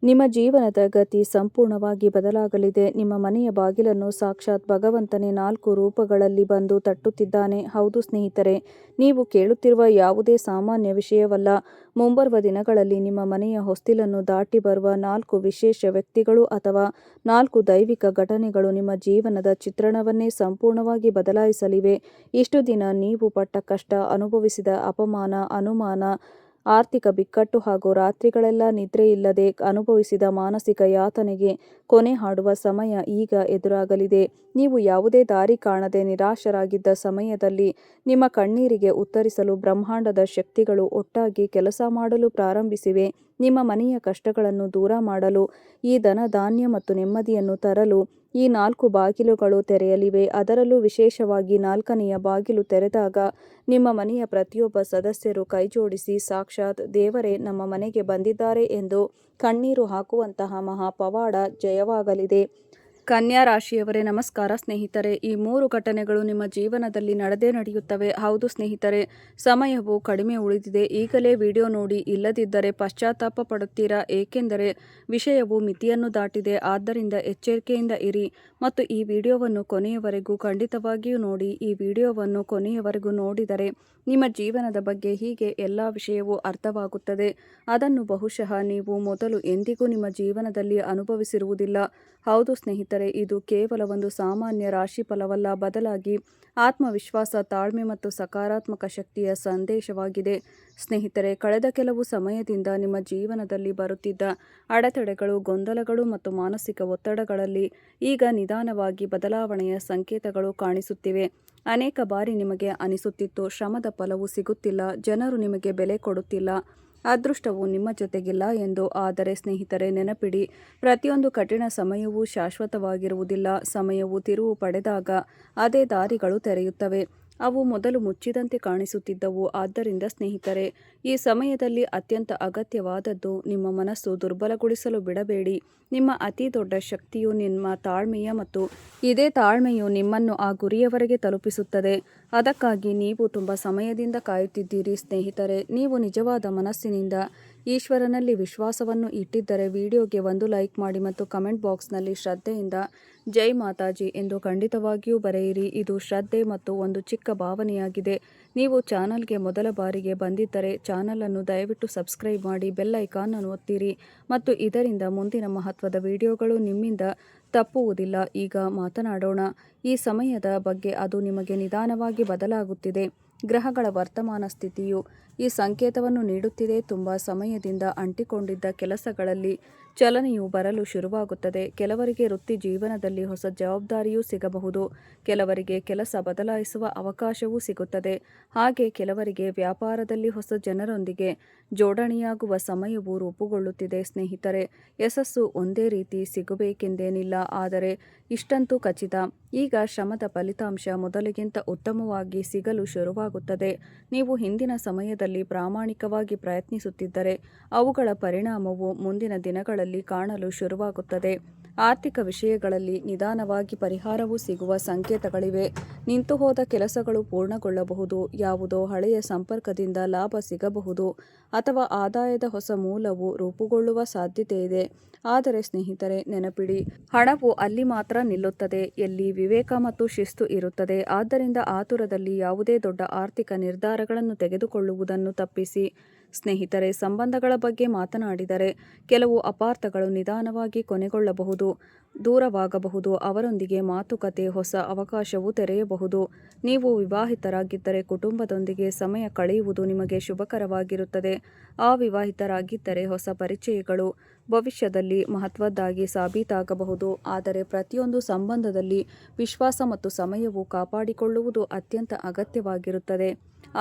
ನಿಮ್ಮ ಜೀವನದ ಗತಿ ಸಂಪೂರ್ಣವಾಗಿ ಬದಲಾಗಲಿದೆ. ನಿಮ್ಮ ಮನೆಯ ಬಾಗಿಲನ್ನು ಸಾಕ್ಷಾತ್ ಭಗವಂತನೇ 4 ರೂಪಗಳಲ್ಲಿ ಬಂದು ತಟ್ಟುತ್ತಿದ್ದಾನೆ. ಹೌದು ಸ್ನೇಹಿತರೆ, ನೀವು ಕೇಳುತ್ತಿರುವ ಯಾವುದೇ ಸಾಮಾನ್ಯ ವಿಷಯವಲ್ಲ. ಮುಂಬರುವ ದಿನಗಳಲ್ಲಿ ನಿಮ್ಮ ಮನೆಯ ಹೊಸ್ತಿಲನ್ನು ದಾಟಿ ಬರುವ 4 ವಿಶೇಷ ವ್ಯಕ್ತಿಗಳು ಅಥವಾ 4 ದೈವಿಕ ಘಟನೆಗಳು ನಿಮ್ಮ ಜೀವನದ ಚಿತ್ರಣವನ್ನೇ ಸಂಪೂರ್ಣವಾಗಿ ಬದಲಾಯಿಸಲಿವೆ. ಇಷ್ಟು ದಿನ ನೀವು ಪಟ್ಟ ಕಷ್ಟ, ಅನುಭವಿಸಿದ ಅಪಮಾನ, ಅನುಮಾನ, ಆರ್ಥಿಕ ಬಿಕ್ಕಟ್ಟು ಹಾಗೂ ರಾತ್ರಿಗಳೆಲ್ಲ ನಿದ್ರೆಯಿಲ್ಲದೆ ಅನುಭವಿಸಿದ ಮಾನಸಿಕ ಯಾತನೆಗೆ ಕೊನೆ ಹಾಡುವ ಸಮಯ ಈಗ ಎದುರಾಗಲಿದೆ. ನೀವು ಯಾವುದೇ ದಾರಿ ಕಾಣದೆ ನಿರಾಶರಾಗಿದ್ದ ಸಮಯದಲ್ಲಿ ನಿಮ್ಮ ಕಣ್ಣೀರಿಗೆ ಉತ್ತರಿಸಲು ಬ್ರಹ್ಮಾಂಡದ ಶಕ್ತಿಗಳು ಒಟ್ಟಾಗಿ ಕೆಲಸ ಮಾಡಲು ಪ್ರಾರಂಭಿಸಿವೆ. ನಿಮ್ಮ ಮನೆಯ ಕಷ್ಟಗಳನ್ನು ದೂರ ಮಾಡಲು, ಈ ಧನ ಧಾನ್ಯ ಮತ್ತು ನೆಮ್ಮದಿಯನ್ನು ತರಲು ಈ 4 ಬಾಗಿಲುಗಳು ತೆರೆಯಲಿವೆ. ಅದರಲ್ಲೂ ವಿಶೇಷವಾಗಿ 4ನೆಯ ಬಾಗಿಲು ತೆರೆದಾಗ ನಿಮ್ಮ ಮನೆಯ ಪ್ರತಿಯೊಬ್ಬ ಸದಸ್ಯರು ಕೈಜೋಡಿಸಿ ಸಾಕ್ಷಾತ್ ದೇವರೇ ನಮ್ಮ ಮನೆಗೆ ಬಂದಿದ್ದಾರೆ ಎಂದು ಕಣ್ಣೀರು ಹಾಕುವಂತಹ ಮಹಾಪವಾಡ ಜಯವಾಗಲಿದೆ. ಕನ್ಯಾ ರಾಶಿಯವರೇ ನಮಸ್ಕಾರ ಸ್ನೇಹಿತರೆ. ಈ 3 ಘಟನೆಗಳು ನಿಮ್ಮ ಜೀವನದಲ್ಲಿ ನಡೆಯುತ್ತವೆ. ಹೌದು ಸ್ನೇಹಿತರೆ, ಸಮಯವು ಕಡಿಮೆ ಉಳಿದಿದೆ. ಈಗಲೇ ವಿಡಿಯೋ ನೋಡಿ, ಇಲ್ಲದಿದ್ದರೆ ಪಶ್ಚಾತ್ತಾಪ ಪಡುತ್ತೀರಾ. ಏಕೆಂದರೆ ವಿಷಯವು ಮಿತಿಯನ್ನು ದಾಟಿದೆ. ಆದ್ದರಿಂದ ಎಚ್ಚರಿಕೆಯಿಂದ ಇರಿ ಮತ್ತು ಈ ವಿಡಿಯೋವನ್ನು ಕೊನೆಯವರೆಗೂ ಖಂಡಿತವಾಗಿಯೂ ನೋಡಿ. ಈ ವಿಡಿಯೋವನ್ನು ಕೊನೆಯವರೆಗೂ ನೋಡಿದರೆ ನಿಮ್ಮ ಜೀವನದ ಬಗ್ಗೆ ಹೀಗೆ ಎಲ್ಲ ವಿಷಯವೂ ಅರ್ಥವಾಗುತ್ತದೆ. ಅದನ್ನು ಬಹುಶಃ ನೀವು ಮೊದಲು ಎಂದಿಗೂ ನಿಮ್ಮ ಜೀವನದಲ್ಲಿ ಅನುಭವಿಸಿರುವುದಿಲ್ಲ. ಹೌದು ಸ್ನೇಹಿತರೆ, ಇದು ಕೇವಲ ಒಂದು ಸಾಮಾನ್ಯ ರಾಶಿಫಲವಲ್ಲ, ಬದಲಾಗಿ ಆತ್ಮವಿಶ್ವಾಸ, ತಾಳ್ಮೆ ಮತ್ತು ಸಕಾರಾತ್ಮಕ ಶಕ್ತಿಯ ಸಂದೇಶವಾಗಿದೆ. ಸ್ನೇಹಿತರೆ, ಕಳೆದ ಕೆಲವು ಸಮಯದಿಂದ ನಿಮ್ಮ ಜೀವನದಲ್ಲಿ ಬರುತ್ತಿದ್ದ ಅಡೆತಡೆಗಳು, ಗೊಂದಲಗಳು ಮತ್ತು ಮಾನಸಿಕ ಒತ್ತಡಗಳಲ್ಲಿ ಈಗ ನಿಧಾನವಾಗಿ ಬದಲಾವಣೆಯ ಸಂಕೇತಗಳು ಕಾಣಿಸುತ್ತಿವೆ. ಅನೇಕ ಬಾರಿ ನಿಮಗೆ ಅನಿಸುತ್ತಿತ್ತು, ಶ್ರಮದ ಫಲವು ಸಿಗುತ್ತಿಲ್ಲ, ಜನರು ನಿಮಗೆ ಬೆಲೆ ಕೊಡುತ್ತಿಲ್ಲ, ಅದೃಷ್ಟವು ನಿಮ್ಮ ಜೊತೆಗಿಲ್ಲ ಎಂದು. ಆದರೆ ಸ್ನೇಹಿತರೆ, ನೆನಪಿಡಿ, ಪ್ರತಿಯೊಂದು ಕಠಿಣ ಸಮಯವೂ ಶಾಶ್ವತವಾಗಿರುವುದಿಲ್ಲ. ಸಮಯವು ತಿರುವು ಪಡೆದಾಗ ಅದೇ ದಾರಿಗಳು ತೆರೆಯುತ್ತವೆ. ಅವು ಮೊದಲು ಮುಚ್ಚಿದಂತೆ ಕಾಣಿಸುತ್ತಿದ್ದವು. ಆದ್ದರಿಂದ ಸ್ನೇಹಿತರೆ, ಈ ಸಮಯದಲ್ಲಿ ಅತ್ಯಂತ ಅಗತ್ಯವಾದದ್ದು ನಿಮ್ಮ ಮನಸ್ಸು ದುರ್ಬಲಗೊಳಿಸಲು ಬಿಡಬೇಡಿ. ನಿಮ್ಮ ಅತಿ ದೊಡ್ಡ ಶಕ್ತಿಯು ನಿಮ್ಮ ತಾಳ್ಮೆಯ ಮತ್ತು ಇದೇ ತಾಳ್ಮೆಯು ನಿಮ್ಮನ್ನು ಆ ಗುರಿಯವರೆಗೆ ತಲುಪಿಸುತ್ತದೆ. ಅದಕ್ಕಾಗಿ ನೀವು ತುಂಬ ಸಮಯದಿಂದ ಕಾಯುತ್ತಿದ್ದೀರಿ. ಸ್ನೇಹಿತರೆ, ನೀವು ನಿಜವಾದ ಮನಸ್ಸಿನಿಂದ ಈಶ್ವರನಲ್ಲಿ ವಿಶ್ವಾಸವನ್ನು ಇಟ್ಟಿದ್ದರೆ ವಿಡಿಯೋಗೆ ಒಂದು ಲೈಕ್ ಮಾಡಿ ಮತ್ತು ಕಮೆಂಟ್ ಬಾಕ್ಸ್ನಲ್ಲಿ ಶ್ರದ್ಧೆಯಿಂದ ಜೈ ಮಾತಾಜಿ ಎಂದು ಖಂಡಿತವಾಗಿಯೂ ಬರೆಯಿರಿ. ಇದು ಶ್ರದ್ಧೆ ಮತ್ತು ಒಂದು ಚಿಕ್ಕ ಭಾವನೆಯಾಗಿದೆ. ನೀವು ಚಾನಲ್ಗೆ ಮೊದಲ ಬಾರಿಗೆ ಬಂದಿದ್ದರೆ ಚಾನಲನ್ನು ದಯವಿಟ್ಟು ಸಬ್ಸ್ಕ್ರೈಬ್ ಮಾಡಿ, ಬೆಲ್ ಐಕಾನ್ ಅನ್ನು ಒತ್ತಿರಿ ಮತ್ತು ಇದರಿಂದ ಮುಂದಿನ ಮಹತ್ವದ ವಿಡಿಯೋಗಳು ನಿಮ್ಮಿಂದ ತಪ್ಪುವುದಿಲ್ಲ. ಈಗ ಮಾತನಾಡೋಣ ಈ ಸಮಯದ ಬಗ್ಗೆ. ಅದು ನಿಮಗೆ ನಿಧಾನವಾಗಿ ಬದಲಾಗುತ್ತಿದೆ. ಗ್ರಹಗಳ ವರ್ತಮಾನ ಸ್ಥಿತಿಯು ಈ ಸಂಕೇತವನ್ನು ನೀಡುತ್ತಿದೆ. ತುಂಬ ಸಮಯದಿಂದ ಅಂಟಿಕೊಂಡಿದ್ದ ಕೆಲಸಗಳಲ್ಲಿ ಚಲನೆಯು ಬರಲು ಶುರುವಾಗುತ್ತದೆ. ಕೆಲವರಿಗೆ ವೃತ್ತಿ ಜೀವನದಲ್ಲಿ ಹೊಸ ಜವಾಬ್ದಾರಿಯೂ ಸಿಗಬಹುದು. ಕೆಲವರಿಗೆ ಕೆಲಸ ಬದಲಾಯಿಸುವ ಅವಕಾಶವೂ ಸಿಗುತ್ತದೆ. ಹಾಗೆ ಕೆಲವರಿಗೆ ವ್ಯಾಪಾರದಲ್ಲಿ ಹೊಸ ಜನರೊಂದಿಗೆ ಜೋಡಣೆಯಾಗುವ ಸಮಯವು ರೂಪುಗೊಳ್ಳುತ್ತಿದೆ. ಸ್ನೇಹಿತರೆ, ಯಶಸ್ಸು ಒಂದೇ ರೀತಿ ಸಿಗಬೇಕೆಂದೇನಿಲ್ಲ, ಆದರೆ ಇಷ್ಟಂತೂ ಖಚಿತ, ಈಗ ಶ್ರಮದ ಫಲಿತಾಂಶ ಮೊದಲಿಗಿಂತ ಉತ್ತಮವಾಗಿ ಸಿಗಲು ಶುರುವಾಗುತ್ತದೆ. ನೀವು ಹಿಂದಿನ ಸಮಯದಲ್ಲಿ ಪ್ರಾಮಾಣಿಕವಾಗಿ ಪ್ರಯತ್ನಿಸುತ್ತಿದ್ದರೆ ಅವುಗಳ ಪರಿಣಾಮವು ಮುಂದಿನ ದಿನಗಳಲ್ಲಿ ಕಾಣಲು ಶುರುವಾಗುತ್ತದೆ. ಆರ್ಥಿಕ ವಿಷಯಗಳಲ್ಲಿ ನಿಧಾನವಾಗಿ ಪರಿಹಾರವೂ ಸಿಗುವ ಸಂಕೇತಗಳಿವೆ. ನಿಂತುಹೋದ ಕೆಲಸಗಳು ಪೂರ್ಣಗೊಳ್ಳಬಹುದು, ಯಾವುದೋ ಹಳೆಯ ಸಂಪರ್ಕದಿಂದ ಲಾಭ ಸಿಗಬಹುದು ಅಥವಾ ಆದಾಯದ ಹೊಸ ಮೂಲವು ರೂಪುಗೊಳ್ಳುವ ಸಾಧ್ಯತೆಯಿದೆ. ಆದರೆ ಸ್ನೇಹಿತರೆ, ನೆನಪಿಡಿ, ಹಣವು ಅಲ್ಲಿ ಮಾತ್ರ ನಿಲ್ಲುತ್ತದೆ ಎಲ್ಲಿ ವಿವೇಕ ಮತ್ತು ಶಿಸ್ತು ಇರುತ್ತದೆ. ಆದ್ದರಿಂದ ಆತುರದಲ್ಲಿ ಯಾವುದೇ ದೊಡ್ಡ ಆರ್ಥಿಕ ನಿರ್ಧಾರಗಳನ್ನು ತೆಗೆದುಕೊಳ್ಳುವುದನ್ನು ತಪ್ಪಿಸಿ. ಸ್ನೇಹಿತರೆ, ಸಂಬಂಧಗಳ ಬಗ್ಗೆ ಮಾತನಾಡಿದರೆ ಕೆಲವು ಅಪಾರ್ಥಗಳು ನಿಧಾನವಾಗಿ ಕೊನೆಗೊಳ್ಳಬಹುದು, ದೂರವಾಗಬಹುದು. ಅವರೊಂದಿಗೆ ಮಾತುಕತೆ, ಹೊಸ ಅವಕಾಶವು ತೆರೆಯಬಹುದು. ನೀವು ವಿವಾಹಿತರಾಗಿದ್ದರೆ ಕುಟುಂಬದೊಂದಿಗೆ ಸಮಯ ಕಳೆಯುವುದು ನಿಮಗೆ ಶುಭಕರವಾಗಿರುತ್ತದೆ. ಅವಿವಾಹಿತರಾಗಿದ್ದರೆ ಹೊಸ ಪರಿಚಯಗಳು ಭವಿಷ್ಯದಲ್ಲಿ ಮಹತ್ವದ್ದಾಗಿ ಸಾಬೀತಾಗಬಹುದು. ಆದರೆ ಪ್ರತಿಯೊಂದು ಸಂಬಂಧದಲ್ಲಿ ವಿಶ್ವಾಸ ಮತ್ತು ಸಮಯವು ಕಾಪಾಡಿಕೊಳ್ಳುವುದು ಅತ್ಯಂತ ಅಗತ್ಯವಾಗಿರುತ್ತದೆ.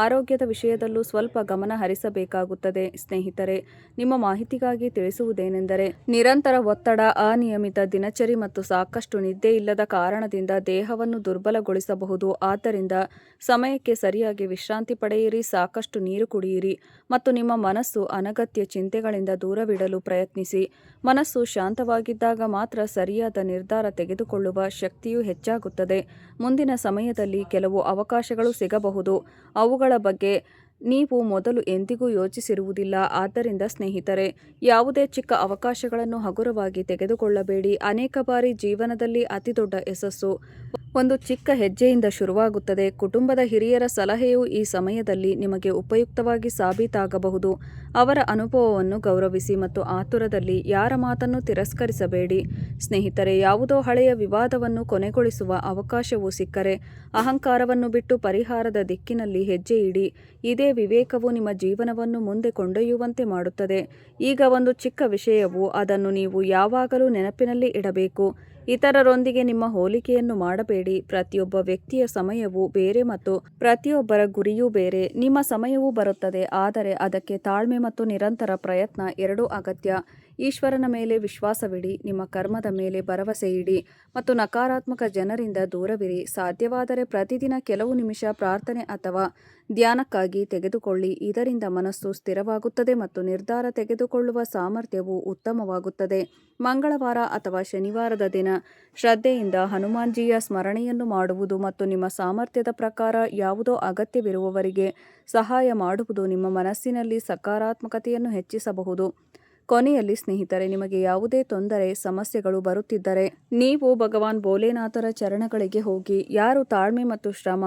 ಆರೋಗ್ಯದ ವಿಷಯದಲ್ಲೂ ಸ್ವಲ್ಪ ಗಮನ ಹರಿಸಬೇಕಾಗುತ್ತದೆ. ಸ್ನೇಹಿತರೆ, ನಿಮ್ಮ ಮಾಹಿತಿಗಾಗಿ ತಿಳಿಸುವುದೇನೆಂದರೆ, ನಿರಂತರ ಒತ್ತಡ, ಅನಿಯಮಿತ ದಿನಚರಿ ಮತ್ತು ಸಾಕಷ್ಟು ನಿದ್ದೆ ಇಲ್ಲದ ಕಾರಣದಿಂದ ದೇಹವನ್ನು ದುರ್ಬಲಗೊಳಿಸಬಹುದು. ಆದ್ದರಿಂದ ಸಮಯಕ್ಕೆ ಸರಿಯಾಗಿ ವಿಶ್ರಾಂತಿ ಪಡೆಯಿರಿ, ಸಾಕಷ್ಟು ನೀರು ಕುಡಿಯಿರಿ ಮತ್ತು ನಿಮ್ಮ ಮನಸ್ಸು ಅನಗತ್ಯ ಚಿಂತೆಗಳಿಂದ ದೂರವಿಡಲು ಪ್ರಯತ್ನಿಸಿ. ಮನಸ್ಸು ಶಾಂತವಾಗಿದ್ದಾಗ ಮಾತ್ರ ಸರಿಯಾದ ನಿರ್ಧಾರ ತೆಗೆದುಕೊಳ್ಳುವ ಶಕ್ತಿಯು ಹೆಚ್ಚಾಗುತ್ತದೆ. ಮುಂದಿನ ಸಮಯದಲ್ಲಿ ಕೆಲವು ಅವಕಾಶಗಳು ಸಿಗಬಹುದು. ಅವುಗಳ ಬಗ್ಗೆ ನೀವು ಮೊದಲು ಎಂದಿಗೂ ಯೋಚಿಸಿರುವುದಿಲ್ಲ. ಆದ್ದರಿಂದ ಸ್ನೇಹಿತರೆ, ಯಾವುದೇ ಚಿಕ್ಕ ಅವಕಾಶಗಳನ್ನು ಹಗುರವಾಗಿ ತೆಗೆದುಕೊಳ್ಳಬೇಡಿ. ಅನೇಕ ಬಾರಿ ಜೀವನದಲ್ಲಿ ಅತಿದೊಡ್ಡ ಯಶಸ್ಸು ಒಂದು ಚಿಕ್ಕ ಹೆಜ್ಜೆಯಿಂದ ಶುರುವಾಗುತ್ತದೆ. ಕುಟುಂಬದ ಹಿರಿಯರ ಸಲಹೆಯು ಈ ಸಮಯದಲ್ಲಿ ನಿಮಗೆ ಉಪಯುಕ್ತವಾಗಿ ಸಾಬೀತಾಗಬಹುದು. ಅವರ ಅನುಭವವನ್ನು ಗೌರವಿಸಿ ಮತ್ತು ಆತುರದಲ್ಲಿ ಯಾರ ಮಾತನ್ನು ತಿರಸ್ಕರಿಸಬೇಡಿ. ಸ್ನೇಹಿತರೆ, ಯಾವುದೋ ಹಳೆಯ ವಿವಾದವನ್ನು ಕೊನೆಗೊಳಿಸುವ ಅವಕಾಶವು ಸಿಕ್ಕರೆ ಅಹಂಕಾರವನ್ನು ಬಿಟ್ಟು ಪರಿಹಾರದ ದಿಕ್ಕಿನಲ್ಲಿ ಹೆಜ್ಜೆ ಇಡಿ. ಇದೇ ವಿವೇಕವು ನಿಮ್ಮ ಜೀವನವನ್ನು ಮುಂದೆ ಕೊಂಡೊಯ್ಯುವಂತೆ ಮಾಡುತ್ತದೆ. ಈಗ ಒಂದು ಚಿಕ್ಕ ವಿಷಯವು ಅದನ್ನು ನೀವು ಯಾವಾಗಲೂ ನೆನಪಿನಲ್ಲಿ ಇಡಬೇಕು. ಇತರರೊಂದಿಗೆ ನಿಮ್ಮ ಹೋಲಿಕೆಯನ್ನು ಮಾಡಬೇಡಿ. ಪ್ರತಿಯೊಬ್ಬ ವ್ಯಕ್ತಿಯ ಸಮಯವು ಬೇರೆ ಮತ್ತು ಪ್ರತಿಯೊಬ್ಬರ ಗುರಿಯೂ ಬೇರೆ. ನಿಮ್ಮ ಸಮಯವೂ ಬರುತ್ತದೆ, ಆದರೆ ಅದಕ್ಕೆ ತಾಳ್ಮೆ ಮತ್ತು ನಿರಂತರ ಪ್ರಯತ್ನ ಎರಡೂ ಅಗತ್ಯ. ಈಶ್ವರನ ಮೇಲೆ ವಿಶ್ವಾಸವಿಡಿ, ನಿಮ್ಮ ಕರ್ಮದ ಮೇಲೆ ಭರವಸೆ ಇಡಿ ಮತ್ತು ನಕಾರಾತ್ಮಕ ಜನರಿಂದ ದೂರವಿರಿ. ಸಾಧ್ಯವಾದರೆ ಪ್ರತಿದಿನ ಕೆಲವು ನಿಮಿಷ ಪ್ರಾರ್ಥನೆ ಅಥವಾ ಧ್ಯಾನಕ್ಕಾಗಿ ತೆಗೆದುಕೊಳ್ಳಿ. ಇದರಿಂದ ಮನಸ್ಸು ಸ್ಥಿರವಾಗುತ್ತದೆ ಮತ್ತು ನಿರ್ಧಾರ ತೆಗೆದುಕೊಳ್ಳುವ ಸಾಮರ್ಥ್ಯವು ಉತ್ತಮವಾಗುತ್ತದೆ. ಮಂಗಳವಾರ ಅಥವಾ ಶನಿವಾರದ ದಿನ ಶ್ರದ್ಧೆಯಿಂದ ಹನುಮಾನ್ಜಿಯ ಸ್ಮರಣೆಯನ್ನು ಮಾಡುವುದು ಮತ್ತು ನಿಮ್ಮ ಸಾಮರ್ಥ್ಯದ ಪ್ರಕಾರ ಯಾವುದೋ ಅಗತ್ಯವಿರುವವರಿಗೆ ಸಹಾಯ ಮಾಡುವುದು ನಿಮ್ಮ ಮನಸ್ಸಿನಲ್ಲಿ ಸಕಾರಾತ್ಮಕತೆಯನ್ನು ಹೆಚ್ಚಿಸಬಹುದು. ಕೊನೆಯಲ್ಲಿ ಸ್ನೇಹಿತರೆ, ನಿಮಗೆ ಯಾವುದೇ ತೊಂದರೆ ಸಮಸ್ಯೆಗಳು ಬರುತ್ತಿದ್ದರೆ ನೀವು ಭಗವಾನ್ ಭೋಲೆನಾಥರ ಚರಣಗಳಿಗೆ ಹೋಗಿ. ಯಾರು ತಾಳ್ಮೆ ಮತ್ತು ಶ್ರಮ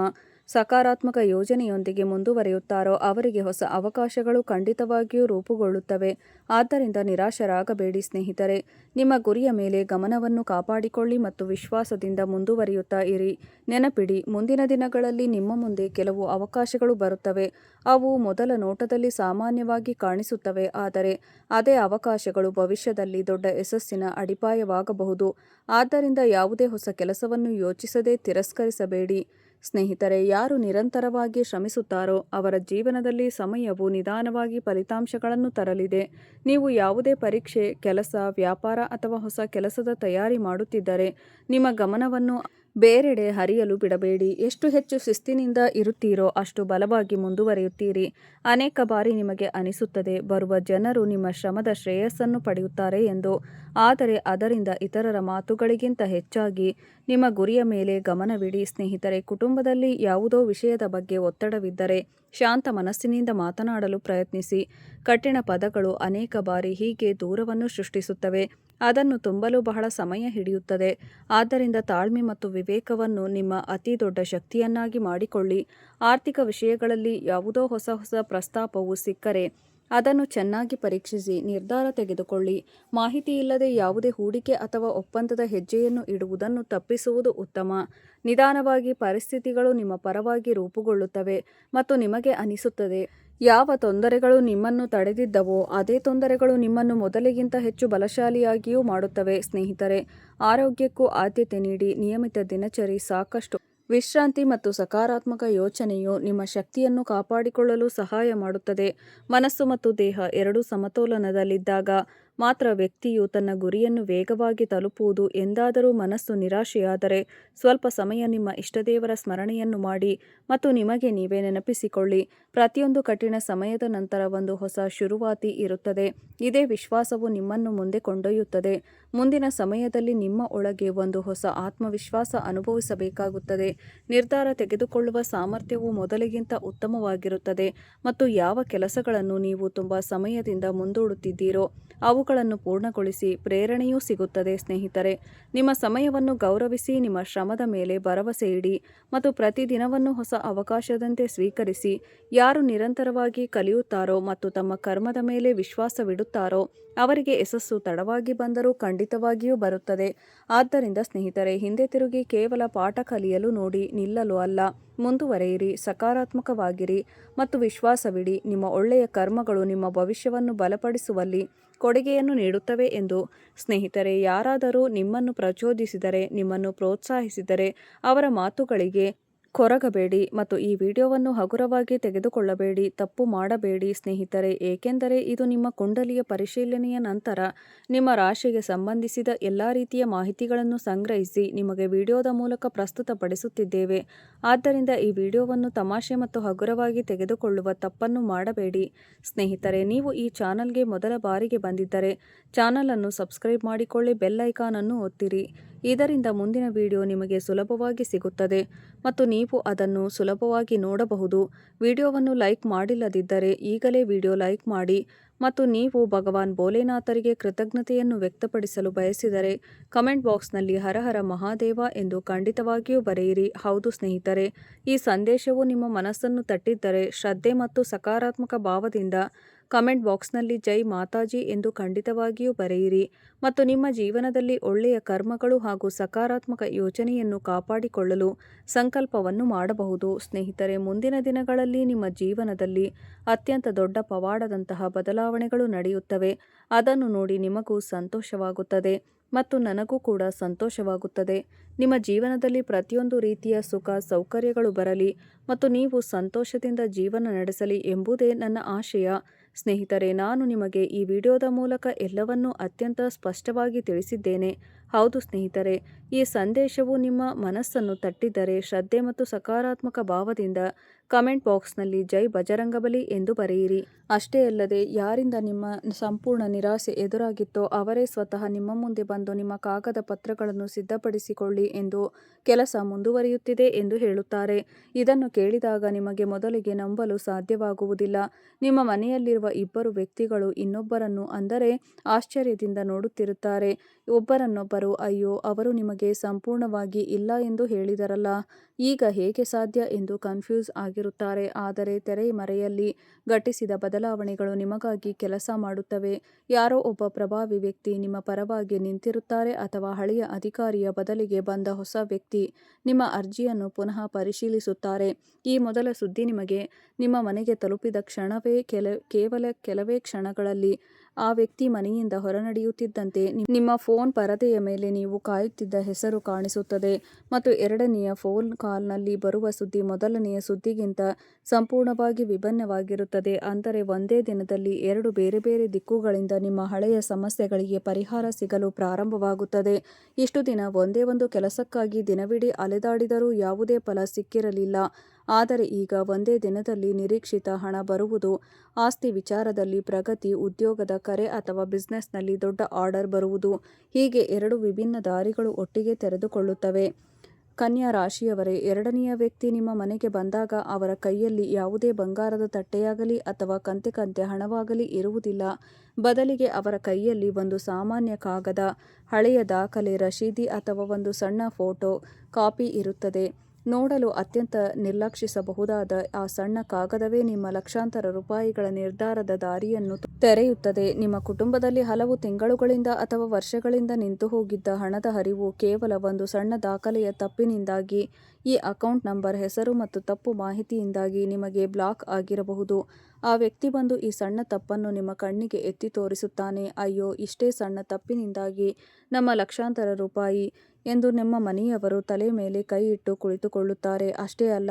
ಸಕಾರಾತ್ಮಕ ಯೋಜನೆಯೊಂದಿಗೆ ಮುಂದುವರಿಯುತ್ತಾರೋ ಅವರಿಗೆ ಹೊಸ ಅವಕಾಶಗಳು ಖಂಡಿತವಾಗಿಯೂ ರೂಪುಗೊಳ್ಳುತ್ತವೆ. ಆದ್ದರಿಂದ ನಿರಾಶರಾಗಬೇಡಿ ಸ್ನೇಹಿತರೆ. ನಿಮ್ಮ ಗುರಿಯ ಮೇಲೆ ಗಮನವನ್ನು ಕಾಪಾಡಿಕೊಳ್ಳಿ ಮತ್ತು ವಿಶ್ವಾಸದಿಂದ ಮುಂದುವರಿಯುತ್ತಾ ಇರಿ. ನೆನಪಿಡಿ, ಮುಂದಿನ ದಿನಗಳಲ್ಲಿ ನಿಮ್ಮ ಮುಂದೆ ಕೆಲವು ಅವಕಾಶಗಳು ಬರುತ್ತವೆ. ಅವು ಮೊದಲ ನೋಟದಲ್ಲಿ ಸಾಮಾನ್ಯವಾಗಿ ಕಾಣಿಸುತ್ತವೆ, ಆದರೆ ಅದೇ ಅವಕಾಶಗಳು ಭವಿಷ್ಯದಲ್ಲಿ ದೊಡ್ಡ ಯಶಸ್ಸಿನ ಅಡಿಪಾಯವಾಗಬಹುದು. ಆದ್ದರಿಂದ ಯಾವುದೇ ಹೊಸ ಕೆಲಸವನ್ನು ಯೋಚಿಸದೆ ತಿರಸ್ಕರಿಸಬೇಡಿ. ಸ್ನೇಹಿತರೆ, ಯಾರು ನಿರಂತರವಾಗಿ ಶ್ರಮಿಸುತ್ತಾರೋ ಅವರ ಜೀವನದಲ್ಲಿ ಸಮಯವು ನಿಧಾನವಾಗಿ ಫಲಿತಾಂಶಗಳನ್ನು ತರಲಿದೆ. ನೀವು ಯಾವುದೇ ಪರೀಕ್ಷೆ, ಕೆಲಸ, ವ್ಯಾಪಾರ ಅಥವಾ ಹೊಸ ಕೆಲಸದ ತಯಾರಿ ಮಾಡುತ್ತಿದ್ದರೆ ನಿಮ್ಮ ಗಮನವನ್ನು ಬೇರೆಡೆ ಹರಿಯಲು ಬಿಡಬೇಡಿ. ಎಷ್ಟು ಹೆಚ್ಚು ಶಿಸ್ತಿನಿಂದ ಇರುತ್ತೀರೋ ಅಷ್ಟು ಬಲವಾಗಿ ಮುಂದುವರಿಯುತ್ತೀರಿ. ಅನೇಕ ಬಾರಿ ನಿಮಗೆ ಅನಿಸುತ್ತದೆ, ಬರುವ ಜನರು ನಿಮ್ಮ ಶ್ರಮದ ಶ್ರೇಯಸ್ಸನ್ನು ಪಡೆಯುತ್ತಾರೆ ಎಂದು. ಆದರೆ ಅದರಿಂದ ಇತರರ ಮಾತುಗಳಿಗಿಂತ ಹೆಚ್ಚಾಗಿ ನಿಮ್ಮ ಗುರಿಯ ಮೇಲೆ ಗಮನವಿಡಿ. ಸ್ನೇಹಿತರೆ, ಕುಟುಂಬದಲ್ಲಿ ಯಾವುದೋ ವಿಷಯದ ಬಗ್ಗೆ ಒತ್ತಡವಿದ್ದರೆ ಶಾಂತ ಮನಸ್ಸಿನಿಂದ ಮಾತನಾಡಲು ಪ್ರಯತ್ನಿಸಿ. ಕಠಿಣ ಪದಗಳು ಅನೇಕ ಬಾರಿ ಹೀಗೆ ದೂರವನ್ನು ಸೃಷ್ಟಿಸುತ್ತವೆ. ಅದನ್ನು ತುಂಬಲು ಬಹಳ ಸಮಯ ಹಿಡಿಯುತ್ತದೆ. ಆದ್ದರಿಂದ ತಾಳ್ಮೆ ಮತ್ತು ವಿವೇಕವನ್ನು ನಿಮ್ಮ ಅತಿ ದೊಡ್ಡ ಶಕ್ತಿಯನ್ನಾಗಿ ಮಾಡಿಕೊಳ್ಳಿ. ಆರ್ಥಿಕ ವಿಷಯಗಳಲ್ಲಿ ಯಾವುದೋ ಹೊಸ ಪ್ರಸ್ತಾಪವು ಸಿಕ್ಕರೆ ಅದನ್ನು ಚೆನ್ನಾಗಿ ಪರೀಕ್ಷಿಸಿ ನಿರ್ಧಾರ ತೆಗೆದುಕೊಳ್ಳಿ. ಮಾಹಿತಿ ಇಲ್ಲದೆ ಯಾವುದೇ ಹೂಡಿಕೆ ಅಥವಾ ಒಪ್ಪಂದದ ಹೆಜ್ಜೆಯನ್ನು ಇಡುವುದನ್ನು ತಪ್ಪಿಸುವುದು ಉತ್ತಮ. ನಿಧಾನವಾಗಿ ಪರಿಸ್ಥಿತಿಗಳು ನಿಮ್ಮ ಪರವಾಗಿ ರೂಪುಗೊಳ್ಳುತ್ತವೆ ಮತ್ತು ನಿಮಗೆ ಅನಿಸುತ್ತದೆ ಯಾವ ತೊಂದರೆಗಳು ನಿಮ್ಮನ್ನು ತಡೆದಿದ್ದವೋ ಅದೇ ತೊಂದರೆಗಳು ನಿಮ್ಮನ್ನು ಮೊದಲಿಗಿಂತ ಹೆಚ್ಚು ಬಲಶಾಲಿಯಾಗಿಯೂ ಮಾಡುತ್ತವೆ. ಸ್ನೇಹಿತರೆ, ಆರೋಗ್ಯಕ್ಕೂ ಆದ್ಯತೆ ನೀಡಿ. ನಿಯಮಿತ ದಿನಚರಿ, ಸಾಕಷ್ಟು ವಿಶ್ರಾಂತಿ ಮತ್ತು ಸಕಾರಾತ್ಮಕ ಯೋಚನೆಯು ನಿಮ್ಮ ಶಕ್ತಿಯನ್ನು ಕಾಪಾಡಿಕೊಳ್ಳಲು ಸಹಾಯ ಮಾಡುತ್ತದೆ. ಮನಸ್ಸು ಮತ್ತು ದೇಹ ಎರಡೂ ಸಮತೋಲನದಲ್ಲಿದ್ದಾಗ ಮಾತ್ರ ವ್ಯಕ್ತಿಯು ತನ್ನ ಗುರಿಯನ್ನು ವೇಗವಾಗಿ ತಲುಪುವುದು. ಎಂದಾದರೂ ಮನಸ್ಸು ನಿರಾಶೆಯಾದರೆ ಸ್ವಲ್ಪ ಸಮಯ ನಿಮ್ಮ ಇಷ್ಟದೇವರ ಸ್ಮರಣೆಯನ್ನು ಮಾಡಿ ಮತ್ತು ನಿಮಗೆ ನೀವೇ ನೆನಪಿಸಿಕೊಳ್ಳಿ, ಪ್ರತಿಯೊಂದು ಕಠಿಣ ಸಮಯದ ನಂತರ ಒಂದು ಹೊಸ ಶುರುವಾತಿ ಇರುತ್ತದೆ. ಇದೇ ವಿಶ್ವಾಸವು ನಿಮ್ಮನ್ನು ಮುಂದೆ ಕೊಂಡೊಯ್ಯುತ್ತದೆ. ಮುಂದಿನ ಸಮಯದಲ್ಲಿ ನಿಮ್ಮ ಒಳಗೆ ಒಂದು ಹೊಸ ಆತ್ಮವಿಶ್ವಾಸ ಅನುಭವಿಸಬೇಕಾಗುತ್ತದೆ. ನಿರ್ಧಾರ ತೆಗೆದುಕೊಳ್ಳುವ ಸಾಮರ್ಥ್ಯವು ಮೊದಲಿಗಿಂತ ಉತ್ತಮವಾಗಿರುತ್ತದೆ ಮತ್ತು ಯಾವ ಕೆಲಸಗಳನ್ನು ನೀವು ತುಂಬಾ ಸಮಯದಿಂದ ಮುಂದೂಡುತ್ತಿದ್ದೀರೋ ಅವುಗಳನ್ನು ಪೂರ್ಣಗೊಳಿಸಿ. ಪ್ರೇರಣೆಯೂ ಸಿಗುತ್ತದೆ. ಸ್ನೇಹಿತರೆ, ನಿಮ್ಮ ಸಮಯವನ್ನು ಗೌರವಿಸಿ, ನಿಮ್ಮ ಶ್ರಮದ ಮೇಲೆ ಭರವಸೆ ಇಡಿ ಮತ್ತು ಪ್ರತಿದಿನವನ್ನು ಹೊಸ ಅವಕಾಶದಂತೆ ಸ್ವೀಕರಿಸಿ. ಯಾರು ನಿರಂತರವಾಗಿ ಕಲಿಯುತ್ತಾರೋ ಮತ್ತು ತಮ್ಮ ಕರ್ಮದ ಮೇಲೆ ವಿಶ್ವಾಸವಿಡುತ್ತಾರೋ ಅವರಿಗೆ ಯಶಸ್ಸು ತಡವಾಗಿ ಬಂದರೂ ಖಂಡಿತವಾಗಿಯೂ ಬರುತ್ತದೆ. ಆದ್ದರಿಂದ ಸ್ನೇಹಿತರೆ, ಹಿಂದೆ ತಿರುಗಿ ಕೇವಲ ಪಾಠ ಕಲಿಯಲು ನೋಡಿ, ನಿಲ್ಲಲು ಅಲ್ಲ. ಮುಂದುವರೆಯಿರಿ, ಸಕಾರಾತ್ಮಕವಾಗಿರಿ ಮತ್ತು ವಿಶ್ವಾಸವಿಡಿ. ನಿಮ್ಮ ಒಳ್ಳೆಯ ಕರ್ಮಗಳು ನಿಮ್ಮ ಭವಿಷ್ಯವನ್ನು ಬಲಪಡಿಸುವಲ್ಲಿ ಕೊಡುಗೆಯನ್ನು ನೀಡುತ್ತವೆ ಎಂದು. ಸ್ನೇಹಿತರೆ, ಯಾರಾದರೂ ನಿಮ್ಮನ್ನು ಪ್ರಚೋದಿಸಿದರೆ, ನಿಮ್ಮನ್ನು ಪ್ರೋತ್ಸಾಹಿಸಿದರೆ ಅವರ ಮಾತುಗಳಿಗೆ ಕೊರಗಬೇಡಿ ಮತ್ತು ಈ ವಿಡಿಯೋವನ್ನು ಹಗುರವಾಗಿ ತೆಗೆದುಕೊಳ್ಳಬೇಡಿ. ತಪ್ಪು ಮಾಡಬೇಡಿ ಸ್ನೇಹಿತರೆ, ಏಕೆಂದರೆ ಇದು ನಿಮ್ಮ ಕುಂಡಲಿಯ ಪರಿಶೀಲನೆಯ ನಂತರ ನಿಮ್ಮ ರಾಶಿಗೆ ಸಂಬಂಧಿಸಿದ ಎಲ್ಲ ರೀತಿಯ ಮಾಹಿತಿಗಳನ್ನು ಸಂಗ್ರಹಿಸಿ ನಿಮಗೆ ವಿಡಿಯೋದ ಮೂಲಕ ಪ್ರಸ್ತುತಪಡಿಸುತ್ತಿದ್ದೇವೆ. ಆದ್ದರಿಂದ ಈ ವಿಡಿಯೋವನ್ನು ತಮಾಷೆ ಮತ್ತು ಹಗುರವಾಗಿ ತೆಗೆದುಕೊಳ್ಳುವ ತಪ್ಪನ್ನು ಮಾಡಬೇಡಿ. ಸ್ನೇಹಿತರೆ, ನೀವು ಈ ಚಾನಲ್ಗೆ ಮೊದಲ ಬಾರಿಗೆ ಬಂದಿದ್ದರೆ ಚಾನಲ್ ಅನ್ನು ಸಬ್ಸ್ಕ್ರೈಬ್ ಮಾಡಿಕೊಳ್ಳಿ, ಬೆಲ್ ಐಕಾನ್ ಅನ್ನು ಒತ್ತಿರಿ. ಇದರಿಂದ ಮುಂದಿನ ವಿಡಿಯೋ ನಿಮಗೆ ಸುಲಭವಾಗಿ ಸಿಗುತ್ತದೆ ಮತ್ತು ನೀವು ಅದನ್ನು ಸುಲಭವಾಗಿ ನೋಡಬಹುದು. ವಿಡಿಯೋವನ್ನು ಲೈಕ್ ಮಾಡಿಲ್ಲದಿದ್ದರೆ ಈಗಲೇ ವಿಡಿಯೋ ಲೈಕ್ ಮಾಡಿ ಮತ್ತು ನೀವು ಭಗವಾನ್ ಭೋಲೆನಾಥರಿಗೆ ಕೃತಜ್ಞತೆಯನ್ನು ವ್ಯಕ್ತಪಡಿಸಲು ಬಯಸಿದರೆ ಕಮೆಂಟ್ ಬಾಕ್ಸ್ನಲ್ಲಿ ಹರ ಹರ ಮಹಾದೇವ ಎಂದು ಖಂಡಿತವಾಗಿಯೂ ಬರೆಯಿರಿ. ಹೌದು ಸ್ನೇಹಿತರೆ, ಈ ಸಂದೇಶವು ನಿಮ್ಮ ಮನಸ್ಸನ್ನು ತಟ್ಟಿದ್ದರೆ ಶ್ರದ್ಧೆ ಮತ್ತು ಸಕಾರಾತ್ಮಕ ಭಾವದಿಂದ ಕಮೆಂಟ್ ಬಾಕ್ಸ್ನಲ್ಲಿ ಜೈ ಮಾತಾಜಿ ಎಂದು ಖಂಡಿತವಾಗಿಯೂ ಬರೆಯಿರಿ ಮತ್ತು ನಿಮ್ಮ ಜೀವನದಲ್ಲಿ ಒಳ್ಳೆಯ ಕರ್ಮಗಳು ಹಾಗೂ ಸಕಾರಾತ್ಮಕ ಯೋಚನೆಯನ್ನು ಕಾಪಾಡಿಕೊಳ್ಳಲು ಸಂಕಲ್ಪವನ್ನು ಮಾಡಬಹುದು. ಸ್ನೇಹಿತರೆ, ಮುಂದಿನ ದಿನಗಳಲ್ಲಿ ನಿಮ್ಮ ಜೀವನದಲ್ಲಿ ಅತ್ಯಂತ ದೊಡ್ಡ ಪವಾಡದಂತಹ ಬದಲಾವಣೆಗಳು ನಡೆಯುತ್ತವೆ. ಅದನ್ನು ನೋಡಿ ನಿಮಗೂ ಸಂತೋಷವಾಗುತ್ತದೆ ಮತ್ತು ನನಗೂ ಕೂಡ ಸಂತೋಷವಾಗುತ್ತದೆ. ನಿಮ್ಮ ಜೀವನದಲ್ಲಿ ಪ್ರತಿಯೊಂದು ರೀತಿಯ ಸುಖ ಸೌಕರ್ಯಗಳು ಬರಲಿ ಮತ್ತು ನೀವು ಸಂತೋಷದಿಂದ ಜೀವನ ನಡೆಸಲಿ ಎಂಬುದೇ ನನ್ನ ಆಶಯ. ಸ್ನೇಹಿತರೆ, ನಾನು ನಿಮಗೆ ಈ ವಿಡಿಯೋದ ಮೂಲಕ ಎಲ್ಲವನ್ನೂ ಅತ್ಯಂತ ಸ್ಪಷ್ಟವಾಗಿ ತಿಳಿಸಿದ್ದೇನೆ. ಹೌದು ಸ್ನೇಹಿತರೆ, ಈ ಸಂದೇಶವು ನಿಮ್ಮ ಮನಸ್ಸನ್ನು ತಟ್ಟಿದ್ದರೆ ಶ್ರದ್ಧೆ ಮತ್ತು ಸಕಾರಾತ್ಮಕ ಭಾವದಿಂದ ಕಮೆಂಟ್ ಬಾಕ್ಸ್ನಲ್ಲಿ ಜೈ ಬಜರಂಗಬಲಿ ಎಂದು ಬರೆಯಿರಿ. ಅಷ್ಟೇ ಅಲ್ಲದೆ ಯಾರಿಂದ ನಿಮ್ಮ ಸಂಪೂರ್ಣ ನಿರಾಸೆ ಎದುರಾಗಿತ್ತೋ ಅವರೇ ಸ್ವತಃ ನಿಮ್ಮ ಮುಂದೆ ಬಂದು ನಿಮ್ಮ ಕಾಗದ ಪತ್ರಗಳನ್ನು ಸಿದ್ಧಪಡಿಸಿಕೊಳ್ಳಿ ಎಂದು ಕೆಲಸ ಮುಂದುವರಿಯುತ್ತಿದೆ ಎಂದು ಹೇಳುತ್ತಾರೆ. ಇದನ್ನು ಕೇಳಿದಾಗ ನಿಮಗೆ ಮೊದಲಿಗೆ ನಂಬಲು ಸಾಧ್ಯವಾಗುವುದಿಲ್ಲ. ನಿಮ್ಮ ಮನೆಯಲ್ಲಿರುವ ಇಬ್ಬರು ವ್ಯಕ್ತಿಗಳು ಇನ್ನೊಬ್ಬರನ್ನು ಅಂದರೆ ಆಶ್ಚರ್ಯದಿಂದ ನೋಡುತ್ತಿರುತ್ತಾರೆ. ಒಬ್ಬರನ್ನೊಬ್ಬರು ಅಯ್ಯೋ, ಅವರು ನಿಮಗೆ ಸಂಪೂರ್ಣವಾಗಿ ಇಲ್ಲ ಎಂದು ಹೇಳಿದರಲ್ಲ, ಈಗ ಹೇಗೆ ಸಾಧ್ಯ ಎಂದು ಕನ್ಫ್ಯೂಸ್ ಆಗಿರುತ್ತಾರೆ. ಆದರೆ ತೆರೆಮರೆಯಲ್ಲಿ ಘಟಿಸಿದ ಬದಲಾವಣೆಗಳು ನಿಮಗಾಗಿ ಕೆಲಸ ಮಾಡುತ್ತವೆ. ಯಾರೋ ಒಬ್ಬ ಪ್ರಭಾವಿ ವ್ಯಕ್ತಿ ನಿಮ್ಮ ಪರವಾಗಿ ನಿಂತಿರುತ್ತಾರೆ ಅಥವಾ ಹಳೆಯ ಅಧಿಕಾರಿಯ ಬದಲಿಗೆ ಬಂದ ಹೊಸ ವ್ಯಕ್ತಿ ನಿಮ್ಮ ಅರ್ಜಿಯನ್ನು ಪುನಃ ಪರಿಶೀಲಿಸುತ್ತಾರೆ. ಈ ಮೊದಲ ಸುದ್ದಿ ನಿಮಗೆ ನಿಮ್ಮ ಮನೆಗೆ ತಲುಪಿದ ಕ್ಷಣವೇ ಕೇವಲ ಕೆಲವೇ ಕ್ಷಣಗಳಲ್ಲಿ ಆ ವ್ಯಕ್ತಿ ಮನೆಯಿಂದ ಹೊರನಡೆಯುತ್ತಿದ್ದಂತೆ ನಿಮ್ಮ ಫೋನ್ ಪರದೆಯ ಮೇಲೆ ನೀವು ಕಾಯುತ್ತಿದ್ದ ಹೆಸರು ಕಾಣಿಸುತ್ತದೆ ಮತ್ತು ಎರಡನೆಯ ಫೋನ್ ಕಾಲ್ನಲ್ಲಿ ಬರುವ ಸುದ್ದಿ ಮೊದಲನೆಯ ಸುದ್ದಿಗಿಂತ ಸಂಪೂರ್ಣವಾಗಿ ವಿಭಿನ್ನವಾಗಿರುತ್ತದೆ. ಅಂದರೆ ಒಂದೇ ದಿನದಲ್ಲಿ ಎರಡು ಬೇರೆ ಬೇರೆ ದಿಕ್ಕುಗಳಿಂದ ನಿಮ್ಮ ಹಳೆಯ ಸಮಸ್ಯೆಗಳಿಗೆ ಪರಿಹಾರ ಸಿಗಲು ಪ್ರಾರಂಭವಾಗುತ್ತದೆ. ಇಷ್ಟು ದಿನ ಒಂದೇ ಒಂದು ಕೆಲಸಕ್ಕಾಗಿ ದಿನವಿಡೀ ಅಲೆದಾಡಿದರೂ ಯಾವುದೇ ಫಲ ಸಿಕ್ಕಿರಲಿಲ್ಲ. ಆದರೆ ಈಗ ಒಂದೇ ದಿನದಲ್ಲಿ ನಿರೀಕ್ಷಿತ ಹಣ ಬರುವುದು, ಆಸ್ತಿ ವಿಚಾರದಲ್ಲಿ ಪ್ರಗತಿ, ಉದ್ಯೋಗದ ಕರೆ ಅಥವಾ ಬಿಸ್ನೆಸ್ನಲ್ಲಿ ದೊಡ್ಡ ಆರ್ಡರ್ ಬರುವುದು, ಹೀಗೆ ಎರಡು ವಿಭಿನ್ನ ದಾರಿಗಳು ಒಟ್ಟಿಗೆ ತೆರೆದುಕೊಳ್ಳುತ್ತವೆ. ಕನ್ಯಾ ರಾಶಿಯವರೇ, ಎರಡನೆಯ ವ್ಯಕ್ತಿ ನಿಮ್ಮ ಮನೆಗೆ ಬಂದಾಗ ಅವರ ಕೈಯಲ್ಲಿ ಯಾವುದೇ ಬಂಗಾರದ ತಟ್ಟೆಯಾಗಲಿ ಅಥವಾ ಕಂತೆ ಕಂತೆ ಹಣವಾಗಲಿ ಇರುವುದಿಲ್ಲ. ಬದಲಿಗೆ ಅವರ ಕೈಯಲ್ಲಿ ಒಂದು ಸಾಮಾನ್ಯ ಕಾಗದ, ಹಳೆಯ ದಾಖಲೆ, ರಶೀದಿ ಅಥವಾ ಒಂದು ಸಣ್ಣ ಫೋಟೋ ಕಾಪಿ ಇರುತ್ತದೆ. ನೋಡಲು ಅತ್ಯಂತ ನಿರ್ಲಕ್ಷಿಸಬಹುದಾದ ಆ ಸಣ್ಣ ಕಾಗದವೇ ನಿಮ್ಮ ಲಕ್ಷಾಂತರ ರೂಪಾಯಿಗಳ ನಿರ್ಧಾರದ ದಾರಿಯನ್ನು ತೆರೆಯುತ್ತದೆ. ನಿಮ್ಮ ಕುಟುಂಬದಲ್ಲಿ ಹಲವು ತಿಂಗಳುಗಳಿಂದ ಅಥವಾ ವರ್ಷಗಳಿಂದ ನಿಂತು ಹೋಗಿದ್ದ ಹಣದ ಹರಿವು ಕೇವಲ ಒಂದು ಸಣ್ಣ ದಾಖಲೆಯ ತಪ್ಪಿನಿಂದಾಗಿ, ಈ ಅಕೌಂಟ್ ನಂಬರ್, ಹೆಸರು ಮತ್ತು ತಪ್ಪು ಮಾಹಿತಿಯಿಂದಾಗಿ ನಿಮಗೆ ಬ್ಲಾಕ್ ಆಗಿರಬಹುದು. ಆ ವ್ಯಕ್ತಿ ಬಂದು ಈ ಸಣ್ಣ ತಪ್ಪನ್ನು ನಿಮ್ಮ ಕಣ್ಣಿಗೆ ಎತ್ತಿ ತೋರಿಸುತ್ತಾನೆ. ಅಯ್ಯೋ, ಇಷ್ಟೇ ಸಣ್ಣ ತಪ್ಪಿನಿಂದಾಗಿ ನಮ್ಮ ಲಕ್ಷಾಂತರ ರೂಪಾಯಿ ಎಂದು ನಿಮ್ಮ ಮನೆಯವರು ತಲೆ ಮೇಲೆ ಕೈ ಇಟ್ಟು ಕುಳಿತುಕೊಳ್ಳುತ್ತಾರೆ. ಅಷ್ಟೇ ಅಲ್ಲ,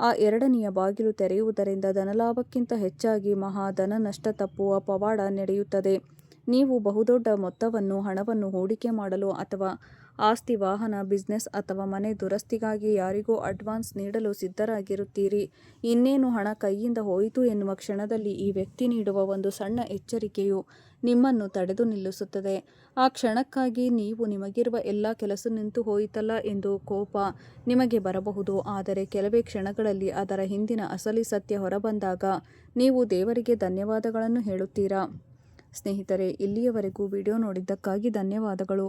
ಆ ಎರಡನೆಯ ಬಾಗಿಲು ತೆರೆಯುವುದರಿಂದ ಧನಲಾಭಕ್ಕಿಂತ ಹೆಚ್ಚಾಗಿ ಮಹಾ ಧನ ನಷ್ಟ ತಪ್ಪುವ ಪವಾಡ ನಡೆಯುತ್ತದೆ. ನೀವು ಬಹುದೊಡ್ಡ ಮೊತ್ತವನ್ನು ಹಣವನ್ನು ಹೂಡಿಕೆ ಮಾಡಲು ಅಥವಾ ಆಸ್ತಿ, ವಾಹನ, ಬಿಸ್ನೆಸ್ ಅಥವಾ ಮನೆ ದುರಸ್ತಿಗಾಗಿ ಯಾರಿಗೋ ಅಡ್ವಾನ್ಸ್ ನೀಡಲು ಸಿದ್ಧರಾಗಿರುತ್ತೀರಿ. ಇನ್ನೇನು ಹಣ ಕೈಯಿಂದ ಹೋಯಿತು ಎನ್ನುವ ಕ್ಷಣದಲ್ಲಿ ಈ ವ್ಯಕ್ತಿ ನೀಡುವ ಒಂದು ಸಣ್ಣ ಎಚ್ಚರಿಕೆಯು ನಿಮ್ಮನ್ನು ತಡೆದು ನಿಲ್ಲಿಸುತ್ತದೆ. ಆ ಕ್ಷಣಕ್ಕಾಗಿ ನಿಮಗಿರುವ ಎಲ್ಲ ಕೆಲಸ ನಿಂತು ಹೋಯಿತಲ್ಲ ಎಂದು ಕೋಪ ನಿಮಗೆ ಬರಬಹುದು. ಆದರೆ ಕೆಲವೇ ಕ್ಷಣಗಳಲ್ಲಿ ಅದರ ಹಿಂದಿನ ಅಸಲಿ ಸತ್ಯ ಹೊರಬಂದಾಗ ನೀವು ದೇವರಿಗೆ ಧನ್ಯವಾದಗಳನ್ನು ಹೇಳುತ್ತೀರಾ. ಸ್ನೇಹಿತರೆ, ಇಲ್ಲಿಯವರೆಗೂ ವಿಡಿಯೋ ನೋಡಿದ್ದಕ್ಕಾಗಿ ಧನ್ಯವಾದಗಳು.